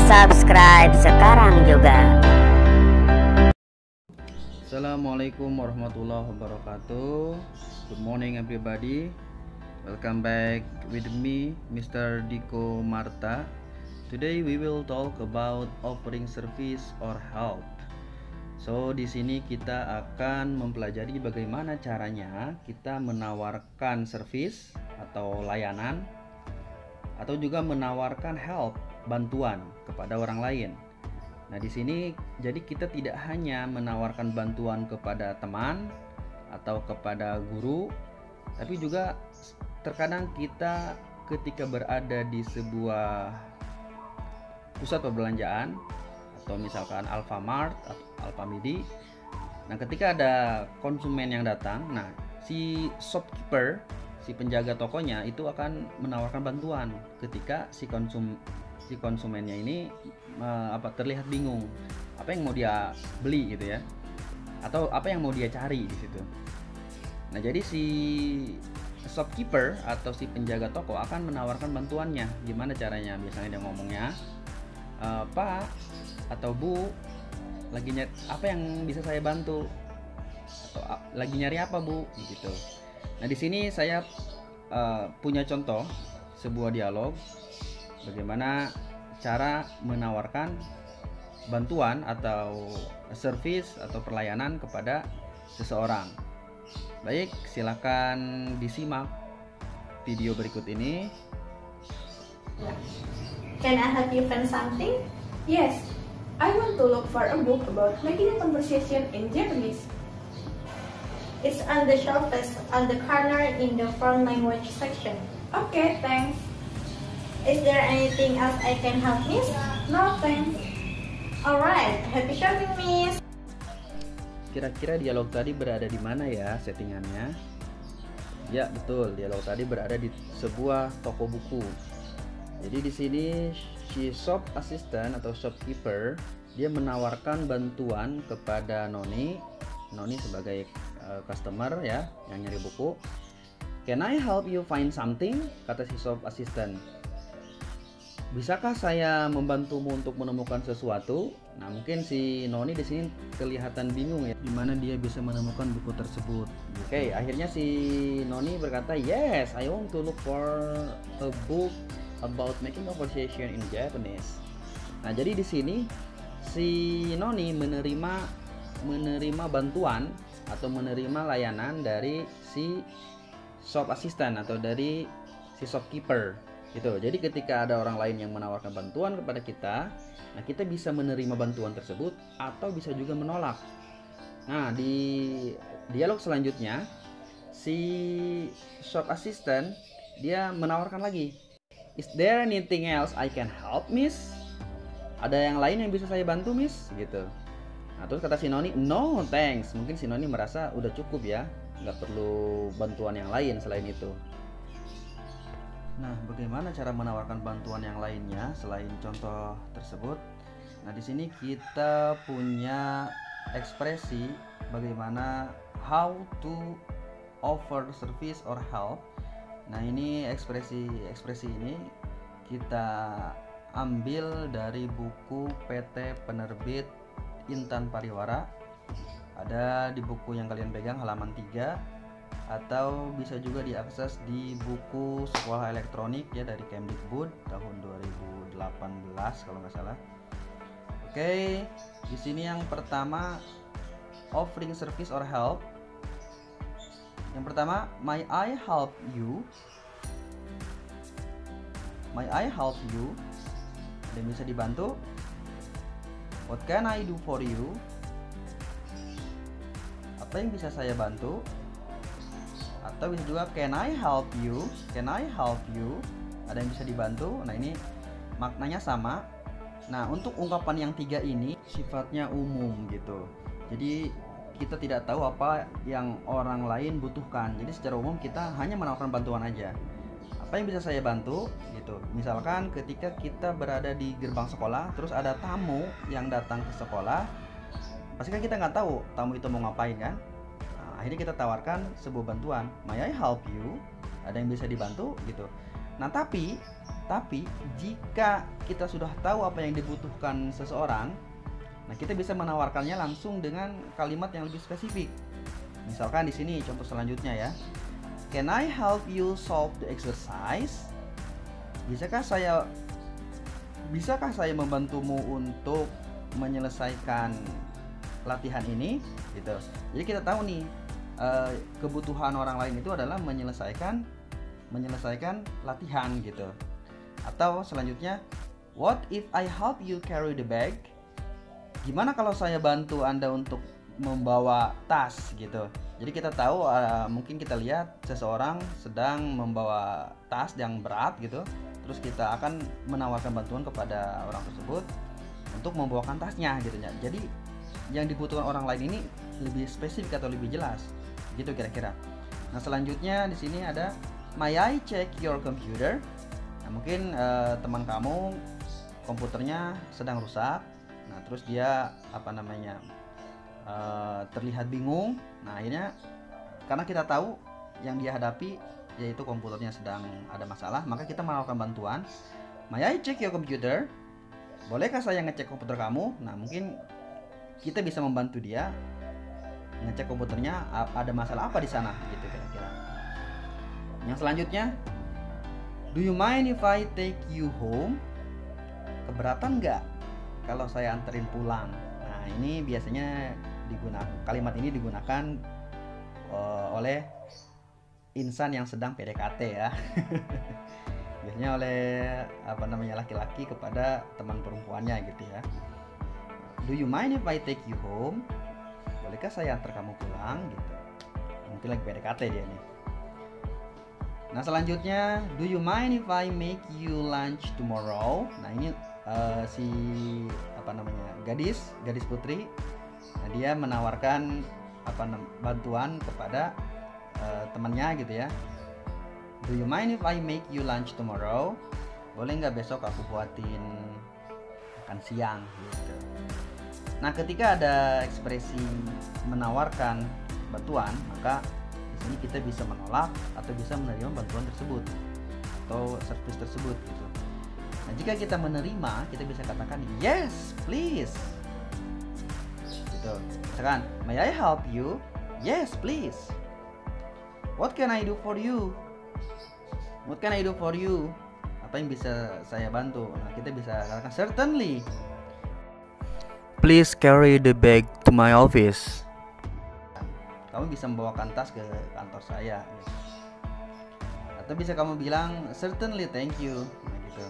subscribe sekarang juga. Assalamualaikum warahmatullahi wabarakatuh. Good morning everybody. Welcome back with me, Mr. Diko Marta. Today we will talk about offering service or help. So di sini kita akan mempelajari bagaimana caranya kita menawarkan service atau layanan atau juga menawarkan help, bantuan kepada orang lain. Nah, di sini jadi kita tidak hanya menawarkan bantuan kepada teman atau kepada guru, tapi juga terkadang kita ketika berada di sebuah pusat perbelanjaan atau misalkan Alfamart atau Alfamidi. Nah, ketika ada konsumen yang datang, nah si shopkeeper, si penjaga tokonya itu akan menawarkan bantuan ketika si konsumennya ini terlihat bingung apa yang mau dia beli gitu ya, atau apa yang mau dia cari di situ. Nah, jadi si shopkeeper atau si penjaga toko akan menawarkan bantuannya. Gimana caranya? Biasanya dia ngomongnya, Pak atau Bu, lagi nyari apa yang bisa saya bantu, atau lagi nyari apa Bu, gitu. Nah, di sini saya punya contoh sebuah dialog bagaimana cara menawarkan bantuan atau service atau pelayanan kepada seseorang. Baik, silakan disimak video berikut ini. Can I help you find something? Yes, I want to look for a book about making a conversation in Japanese. It's on the shelf on the corner in the foreign language section. Okay, thanks. Is there anything else I can help, Miss? No, thanks. Alright, happy shopping, Miss. Kira-kira dialog tadi berada di mana ya settingannya? Ya, betul. Dialog tadi berada di sebuah toko buku. Jadi di sini si shop assistant atau shopkeeper dia menawarkan bantuan kepada Noni sebagai customer ya yang nyari buku. Can I help you find something? Kata si shop assistant. Bisakah saya membantumu untuk menemukan sesuatu? Nah, mungkin si Noni di sini kelihatan bingung ya, di mana dia bisa menemukan buku tersebut. Oke, akhirnya si Noni berkata, "Yes, I want to look for a book about making conversation in Japanese." Nah, jadi di sini si Noni menerima bantuan atau menerima layanan dari si shop assistant atau dari si shopkeeper gitu. Jadi ketika ada orang lain yang menawarkan bantuan kepada kita, nah kita bisa menerima bantuan tersebut atau bisa juga menolak. Nah, di dialog selanjutnya si shop assistant dia menawarkan lagi, "Is there anything else I can help, Miss?" Ada yang lain yang bisa saya bantu, Miss? Gitu. Nah, terus kata si Noni, "No, thanks." Mungkin si Noni merasa udah cukup ya, nggak perlu bantuan yang lain selain itu. Nah, bagaimana cara menawarkan bantuan yang lainnya selain contoh tersebut? Nah, di sini kita punya ekspresi bagaimana how to offer service or help. Nah, ini ekspresi ini kita ambil dari buku PT Penerbit Intan Pariwara. Ada di buku yang kalian pegang halaman 3, atau bisa juga diakses di buku sekolah elektronik ya dari Kemdikbud tahun 2018 kalau nggak salah. Oke, di sini yang pertama offering service or help. Yang pertama, may I help you? May I help you? Ada yang bisa dibantu? What can I do for you? Apa yang bisa saya bantu? Atau bisa juga can I help you? Can I help you? Ada yang bisa dibantu? Nah, ini maknanya sama. Nah, untuk ungkapan yang 3 ini sifatnya umum gitu. Jadi kita tidak tahu apa yang orang lain butuhkan. Jadi secara umum kita hanya menawarkan bantuan aja. Apa yang bisa saya bantu gitu. Misalkan ketika kita berada di gerbang sekolah, terus ada tamu yang datang ke sekolah, pasti kan kita nggak tahu tamu itu mau ngapain kan. Akhirnya kita tawarkan sebuah bantuan, may I help you? Ada yang bisa dibantu gitu. Nah, tapi Tapi jika kita sudah tahu apa yang dibutuhkan seseorang, nah kita bisa menawarkannya langsung dengan kalimat yang lebih spesifik. Misalkan di sini contoh selanjutnya ya. Can I help you solve the exercise? Bisakah saya membantumu untuk menyelesaikan latihan ini gitu. Jadi kita tahu nih kebutuhan orang lain itu adalah menyelesaikan latihan gitu. Atau selanjutnya, what if I help you carry the bag? Gimana kalau saya bantu Anda untuk membawa tas gitu. Jadi kita tahu mungkin kita lihat seseorang sedang membawa tas yang berat gitu. Terus kita akan menawarkan bantuan kepada orang tersebut untuk membawakan tasnya gitu ya. Jadi yang dibutuhkan orang lain ini lebih spesifik atau lebih jelas gitu kira-kira. Nah selanjutnya di sini ada may I check your computer? Nah, mungkin teman kamu komputernya sedang rusak. Nah terus dia terlihat bingung. Nah akhirnya karena kita tahu yang dia hadapi yaitu komputernya sedang ada masalah, maka kita menawarkan bantuan. May I check your computer? Bolehkah saya ngecek komputer kamu? Nah mungkin kita bisa membantu dia ngecek komputernya ada masalah apa di sana gitu kira-kira. Yang selanjutnya, do you mind if I take you home? Keberatan nggak kalau saya anterin pulang? Nah ini biasanya kalimat ini digunakan oleh insan yang sedang PDKT ya. Biasanya oleh laki-laki kepada teman perempuannya gitu ya. Do you mind if I take you home? Bolehkah saya antar kamu pulang gitu. Mungkin lagi PDKT dia nih. Nah selanjutnya, do you mind if I make you lunch tomorrow? Nah ini gadis putri. Nah, dia menawarkan bantuan kepada temannya gitu ya. Do you mind if I make you lunch tomorrow? Boleh nggak besok aku buatin makan siang gitu. Nah ketika ada ekspresi menawarkan bantuan, maka di sini kita bisa menolak atau bisa menerima bantuan tersebut atau service tersebut gitu. Nah jika kita menerima, kita bisa katakan yes please gitu. Misalkan, may I help you? Yes please. What can I do for you? What can I do for you? Apa yang bisa saya bantu? Nah kita bisa katakan certainly. Please carry the bag to my office. Kamu bisa membawakan tas ke kantor saya gitu. Atau bisa kamu bilang certainly, thank you. Nah gitu.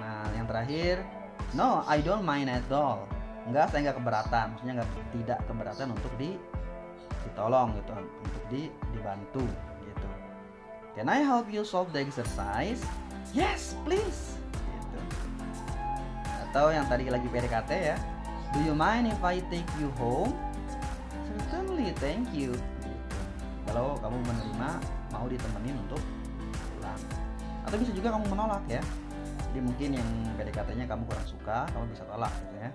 Nah yang terakhir, no I don't mind at all. Enggak, saya nggak keberatan. Maksudnya tidak keberatan untuk ditolong gitu, untuk dibantu gitu. Can I help you solve the exercise? Yes please gitu. Atau yang tadi lagi PDKT ya, do you mind if I take you home? Certainly, thank you gitu. Kalau kamu menerima, mau ditemenin untuk pulang. Atau bisa juga kamu menolak ya. Jadi mungkin yang PDKT-nya kamu kurang suka, kamu bisa tolak gitu ya.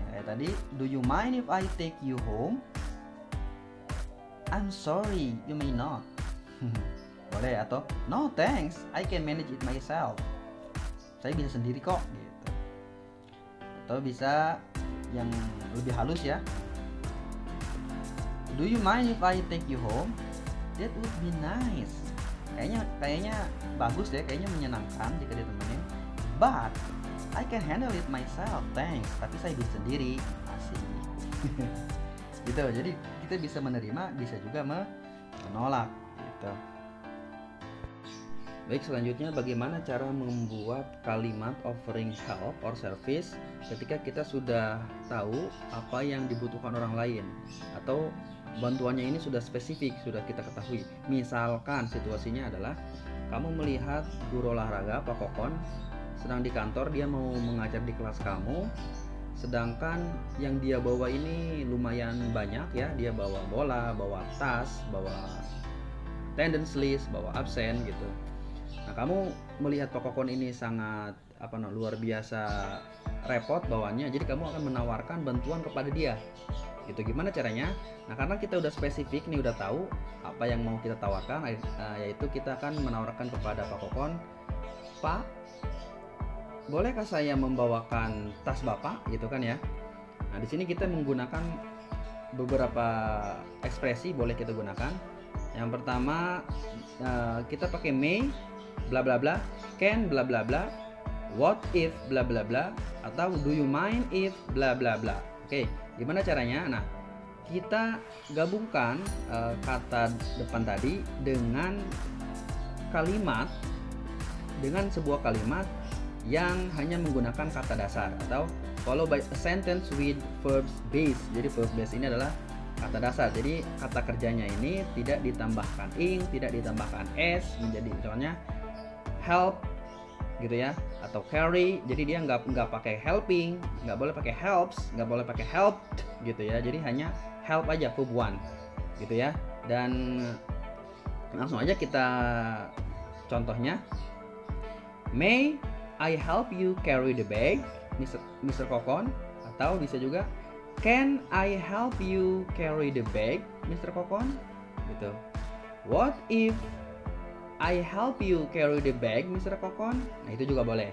Kayak tadi, do you mind if I take you home? I'm sorry, you may not. Boleh. Atau no thanks, I can manage it myself. Saya bisa sendiri kok gitu. Atau bisa yang lebih halus ya, do you mind if I take you home? That would be nice. Kayaknya bagus ya, kayaknya menyenangkan jika ditemenin. But I can handle it myself, thanks. Tapi saya bisa sendiri. Asik. Gitu. Jadi kita bisa menerima, bisa juga menolak gitu. Baik, selanjutnya bagaimana cara membuat kalimat offering help or service ketika kita sudah tahu apa yang dibutuhkan orang lain atau bantuannya ini sudah spesifik, sudah kita ketahui. Misalkan situasinya adalah kamu melihat guru olahraga Pak Kokon sedang di kantor, dia mau mengajar di kelas kamu, sedangkan yang dia bawa ini lumayan banyak ya, dia bawa bola, bawa tas, bawa attendance list, bawa absen gitu. Nah kamu melihat Pak Kokon ini sangat luar biasa repot bawanya, jadi kamu akan menawarkan bantuan kepada dia gitu. Gimana caranya? Nah karena kita udah spesifik nih, udah tahu apa yang mau kita tawarkan, yaitu kita akan menawarkan kepada Pak Kokon Pak, bolehkah saya membawakan tas Bapak, gitu kan ya. Nah, di sini kita menggunakan beberapa ekspresi boleh kita gunakan. Yang pertama kita pakai may bla bla bla, can bla bla bla, what if bla bla bla, atau do you mind if bla bla bla. Oke, gimana caranya? Nah, kita gabungkan kata depan tadi dengan kalimat, dengan sebuah kalimat yang hanya menggunakan kata dasar, atau follow by a sentence with verb base. Jadi verb base ini adalah kata dasar. Jadi kata kerjanya ini tidak ditambahkan ing, tidak ditambahkan s, menjadi misalnya help gitu ya, atau carry. Jadi dia nggak pakai helping, nggak boleh pakai helps, nggak boleh pakai helped gitu ya. Jadi hanya help aja, verb one gitu ya. Dan langsung aja kita contohnya. May I help you carry the bag, Mr. Kokon? Atau bisa juga, can I help you carry the bag, Mr. Kokon? Gitu. What if I help you carry the bag, Mr. Kokon? Nah, itu juga boleh.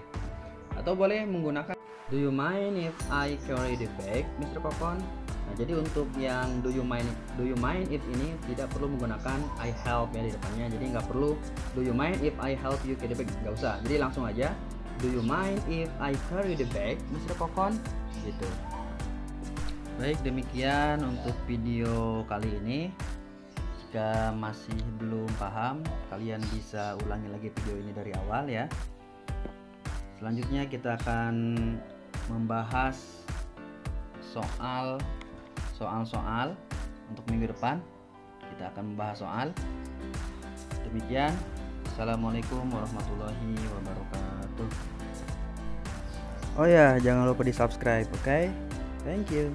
Atau boleh menggunakan do you mind if I carry the bag, Mr. Kokon? Nah, jadi untuk yang do you mind if ini tidak perlu menggunakan I help ya di depannya. Jadi nggak perlu do you mind if I help you carry the bag, nggak usah. Jadi langsung aja do you mind if I carry the bag, Mr. Kokon? Gitu. Baik, demikian untuk video kali ini. Jika masih belum paham, kalian bisa ulangi lagi video ini dari awal ya. Selanjutnya kita akan membahas soal untuk minggu depan. Kita akan membahas soal. Demikian. Assalamualaikum warahmatullahi wabarakatuh. Oh ya, jangan lupa di subscribe, oke? Thank you.